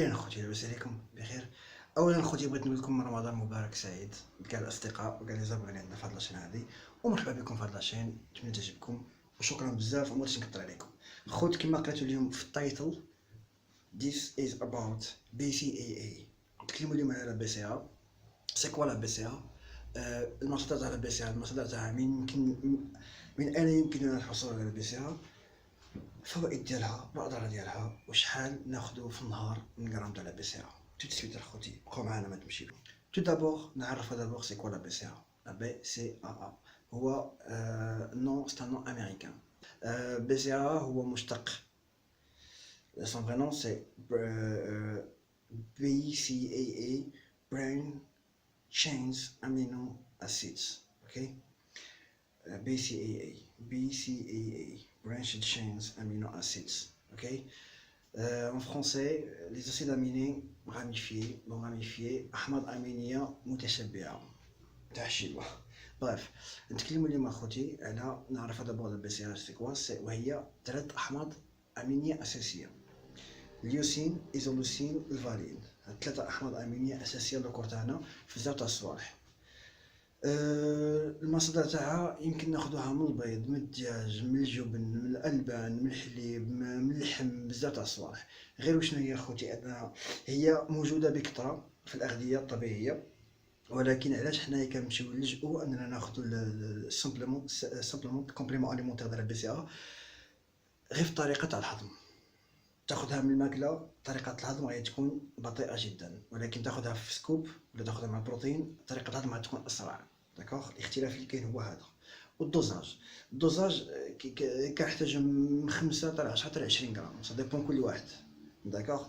خيرين اخوتي، لاباس عليكم بخير. اولا اخوتي بغيت نقول لكم رمضان مبارك سعيد لكاع الاصدقاء وكاع لي زابوني عندنا في هاد لاشين هادي، ومرحبا بكم في هاد لاشين. نتمنى تعجبكم وشكرا بزاف ومبغيتش نكثر عليكم. خوت كما قريتو اليوم في التايتل This is about BCAA. نتكلموا اليوم على BCA. سي كوا لا BCA؟ المصادر تاع BCA، المصادر تاعها من اين يمكننا الحصول على BCA، الفوائد ديالها، الاضرار ديالها، وشحال ناخدو في النهار من غرام تاع لا بي سي ا. تو تسويت اخوتي بقاو معانا ما تمشيو. تو دابور نعرف دابور سي كوا لا بي سي ا. لا بي سي ا هو نو سي نو امريكان. بي سي ا هو مشتق، son vrai nom c'est BCAA, Brain Chains Amino Acids. Ok, BCAA, Branched Chains Amino Acids. Ok. En français, les acides aminés ramifiés أحماض أمينية متشبعة تاع الشلوة. بريف، نتكلمو اليوم أخوتي على نعرف دابور لا بي سي ا سي كوا، وهي 3 أحماض أمينية أساسية: اليوسين، إيزولوسين، الفالين. هاد 3 أحماض أمينية أساسية دوكور تاعنا في بزاف تاع الصوالح. المصادر تاعها يمكن ناخدوها من البيض، من الدجاج، من الجبن، من الالبان، من الحليب، من اللحم، بزاف تاع الصوالح. غير وشنو هي اخوتي، انها هي موجوده بكثره في الاغذيه الطبيعيه، ولكن علاش حنايا كنمشيو نلجؤوا اننا ناخذوا سامبلومون كومبليمون اليمونتير ديال البي سي ا غير في الطريقه تاع الهضم. تاخذها من الماكله، طريقه الهضم غادي تكون بطيئه جدا، ولكن تاخذها في سكوب ولا تاخذها مع بروتين طريقه الهضم غتكون اسرع. داكوغ، الاختلاف اللي كاين هو هذا. والدوزاج كنحتاج من 5 حتى 10 حتى 20 غرام، سا ديبون كل واحد. داكوغ.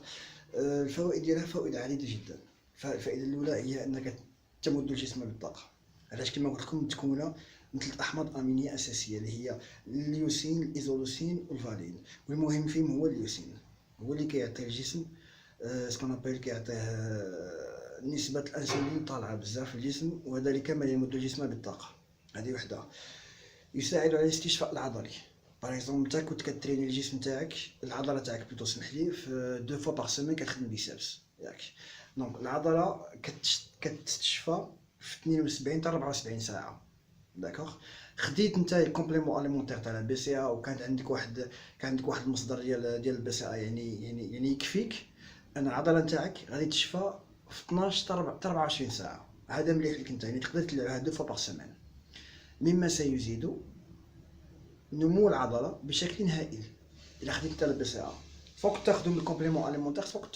الفوائد ديالها فوائد عديده جدا. الفائده الاولى هي انك تمد الجسم بالطاقه. علاش؟ كما قلت لكم متكونه من 3 احماض امينيه اساسيه اللي هي اليوسين، الايزولوسين والفالين. والمهم فيهم هو اليوسين، هو اللي كيعطي الجسم سكون ابيل، كيعطيه نسبة الأنسولين طالعة بزاف في الجسم، وذلك ما يمد الجسم بالطاقة. هذه وحدة. يساعد على الاستشفاء العضلي. باغ اكزومبل نتا كنت كتريني الجسم تاعك، العضلة تاعك بلوتو سمحلي، في 2 فوا باغ سيمين كتخدم بيسابس ياك. دونك العضلة كتستشفى في 72 حتى 74 ساعة. داكوغ. خديت نتا كومبليمون اليمونتير تاع البي سي ا، وكان عندك واحد المصدر ديال البي سي ا، يعني يكفيك ان العضله نتاعك غادي تشفى في 12 حتى 24 ساعه. هذا مليح لك انت، يعني تقدر تلعبها 2 فوا باغ سيمين، مما سيزيد نمو العضله بشكل هائل. الا خديت انت البي سي ا فوق تاخذو من الكومبليمون اليمونتير، سواء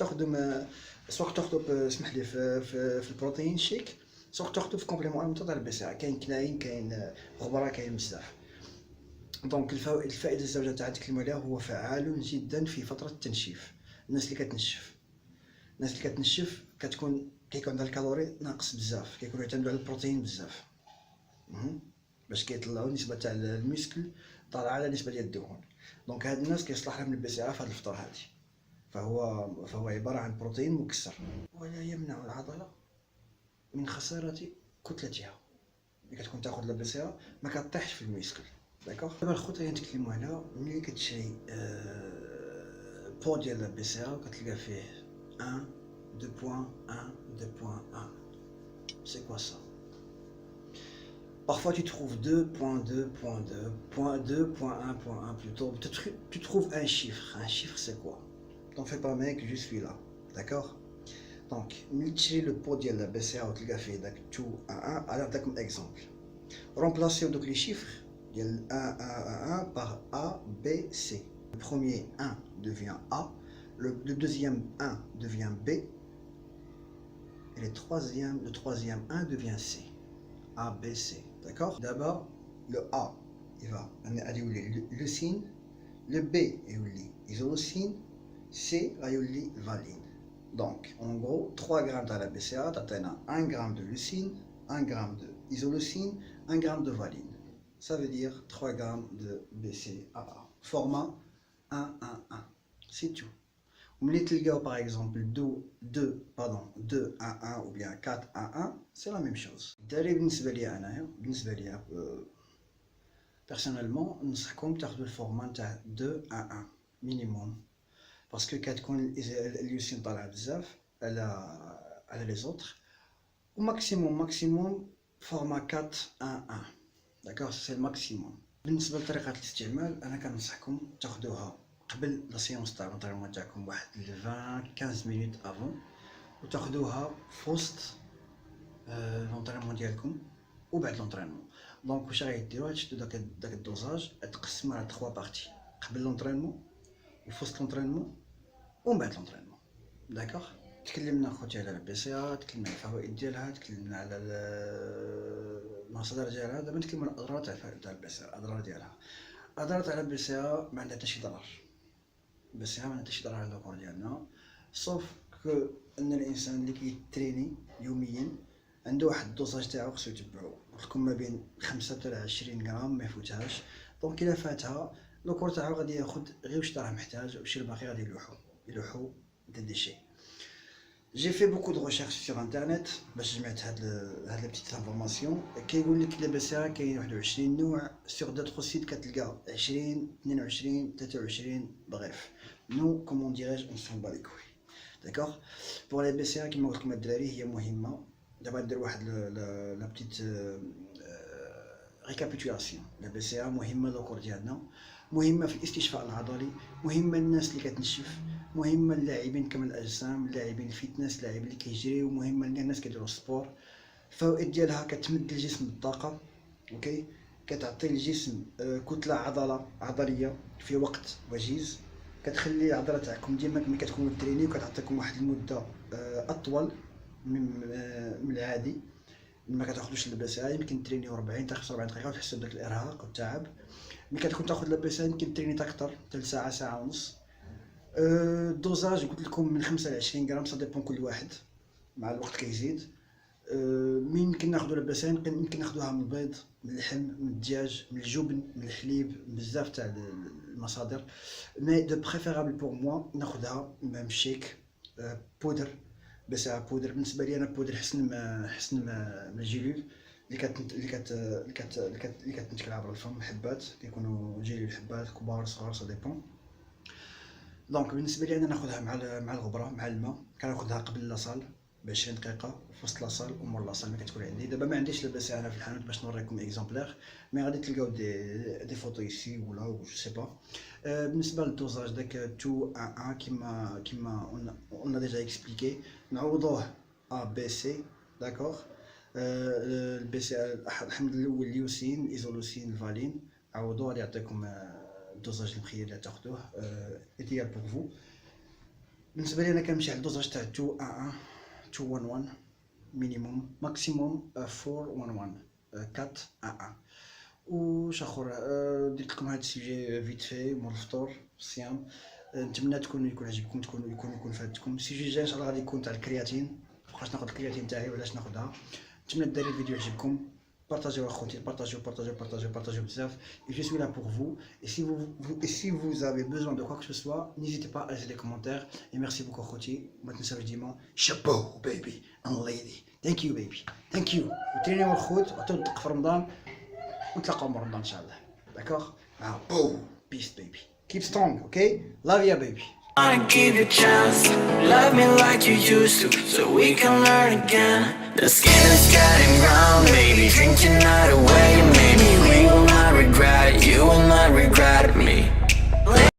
تاخذو اسمح لي في البروتين شيك، سواء تاخذو في كومبليمون اليمونتير تاع البي سي ا. كاين كلاين، كاين غبره، كاين بزاف. دونك الفائده الزوجه تاع نتكلموا عليها، هو فعال جدا في فتره التنشيف. الناس اللي كتنشف كيكون عندها الكالوري ناقص بزاف، كيكونوا يعتمدوا على البروتين بزاف باش كيطلعوا النسبه تاع الميسكل طالعه على النسبه ديال الدهون. دونك هاد الناس كيصلح لهم البي سي ا في هاد الفتره هادي. فهو عباره عن بروتين مكسر، ولا يمنع العضله من خساره كتلتها. ملي كتكون تاخذ البي سي ا ما كطيحش في الميسكل. داكوغ. دابا الخطوه اللي نتكلموا عليها، ملي كتشري بو ديال البي سي ا كتلقى فيه 1 2.1 2.1. c'est quoi ça? Parfois tu trouves 2.2.2.2.1.1 plutôt. Tu trouves un chiffre. Un chiffre c'est quoi? T'en fais pas mec, je suis là. D'accord? Donc, ملي تشري لو بو ديال البي سي ا وتلقى فيه داك 2 1 1، نعطيكم اكزومبل. Remplacez donc les chiffres de 1, 1, 1 par A, B, C. Le premier 1 devient A, le deuxième 1 devient B, et le troisième 1 devient C. A, B, C. D'accord? D'abord, le A, il va aller leucine, le B, il va isoleucine, C, il va valine. Donc, en gros, 3 grammes de la BCA, tu as 1 gramme de leucine, 1 gramme de isoleucine, 1 gramme de valine. Ça veut dire 3 grammes de BCAA. Format 1, 1, 1. C'est tout. ملي تلقاو par exemple 2 1 1 ou bien 4 1 1، c'est la même chose. الدراري بالنسبه لي بيرسونيلمون ننصحكم تاخذوا الفورما نتاع 2 1 1 مينيموم. باسكو كتكون اليوسين طالعه بزاف على لي زوتر، وماكسيموم فورما 4 1 1 داكوغ، سي الماكسيموم. بالنسبه لطريقه الاستعمال انا كننصحكم تاخذوها قبل لا سيونس تاع لونطرينمون تاعكم واحد 20 15 مينوت افون، وتاخذوها في وسط لونطرينمون ديالكم وبعد لونطرينمون. دونك واش غيديروا؟ تشدوا داك الدوزاج تقسموا على 3 بارتي، قبل لونطرينمون وفي وسط لونطرينمون ومن بعد لونطرينمون. داكوغ. تكلمنا خوتي على البي سي ا، تكلمنا على الفوائد ديالها، تكلمنا على المصادر ديالها. دابا نتكلموا على الاضرار تاع البي سي ا. الاضرار ديالها، الاضرار تاع البي سي ا ما عندها حتى شي ضرر. البي سي ا ما عندها حتى شي ضرر على الكور ديالنا، صوف كو ان الانسان اللي كيتريني يوميا عنده واحد الدوزاج تاعو خصو يتبعو. قلت لكم ما بين 5 حتى 20 غرام ما يفوتهاش. دونك الا فاتها الكور تاعو غادي ياخد غير واش راه محتاج، وشي الباقي غادي يلوحو دي ديشي. J'ai fait beaucoup de recherches sur internet باش جمعت هاد لا بتيت انفورماسيون. كيقول لك لاباس كاين 21 نوع، سور دوطخ سيت كتلقى 20 22 23 بغيف. نو كومون ديراج اون سون با لي كوي. داكوغ. بور لي بي سي ا كيما قلت لكم الدراري هي مهمه. دابا ندير واحد لا بتيت ريكابيتولاسيون. لا بي سي ا مهمه لوكور ديالنا، مهمه في الاستشفاء العضلي، مهمه للناس اللي كتنشف، مهمه للاعبين كمال الاجسام، اللاعبين الفيتنس، اللاعبين اللي كيجريو، مهمه للناس كيديروا السبور. الفوائد ديالها كتمد الجسم بالطاقه، اوكي، كتعطي الجسم كتله عضليه في وقت وجيز، كتخلي العضله تاعكم ديما ملي كتكونوا تريني وكتعطيكم واحد المده اطول من العادي. ما كتاخذوش اللباسه يمكن ترينيو 40 حتى 45 دقيقه وتحسوا بداك الارهاق والتعب. ملي كتكون تاخذ اللباسه يمكن تريني اكثر، حتى ساعه ساعه ونص. الدوزاج قلت لكم من 5 ل 20 غرام، سا ديبون كل واحد، مع الوقت كيزيد. مين يمكن ناخذوا لباسه؟ يمكن ناخذوها من البيض، من اللحم، من الدجاج، من الجبن، من الحليب، بزاف تاع المصادر. مي دو بريفيرابل بور موا ناخذها من شيك بودر. بس بودر بالنسبه لي انا بودر حسن من الجيلول اللي كتنتكل عبر الفم، حبات كيكونوا جيلول حبات كبار صغار سا ديبون. دونك بالنسبه لي انا ناخذها مع الغبره مع الماء. كناخذها قبل لاصال ب 20 دقيقه، في وسط لاصال ومور لاصال. ما كتكون عندي دابا ما عنديش لاباس انا في الحانوت باش نوريكم اكزومبلير، مي غادي تلقاو دي فوتو ايسي ولا جو سي با. بالنسبه للدوزاج داك 2 1 كيما اون ديجا اكسبليكي، نعوضوه ا بي سي. داكوغ. البي سي الحمد الاول اليوسين، ايزولوسين، الفالين، عوضوه غادي يعطيكم الدوزاج المخير اللي تاخذوه ايديال بور فو. بالنسبه لي انا كنمشي على الدوزاج تاع 2 1 2 1 1 مينيموم، ماكسيموم 4 1 1 4 1 واش اخر. درت لكم هذا السيجي فيت في مور الفطور الصيام. نتمنى يكون عجبكم، يكون فاتكم. السيجي الجاي ان شاء الله غادي يكون تاع الكرياتين، فاش ناخذ الكرياتين تاعي وعلاش ناخذها. نتمنى الدراري الفيديو يعجبكم. Partagez اخوتي، partagez بزاف. Et je suis là pour vous. Et si vous avez besoin de quoi que ce soit, n'hésitez pas à laisser des commentaires. Et merci beaucoup اخوتي. ما تنساوش ديما chapeau baby and lady. Thank you baby. Thank you. وترينيو الخوت وعطيو الدق في رمضان، ونتلاقاو من رمضان ان شاء الله. داكوغ. Peace baby. Keep strong, okay? Love ya baby. Wanna give you a chance, love me like you used to, so we can learn again. The skin is getting brown, baby, drink your night away. Maybe we will not regret it, you will not regret me.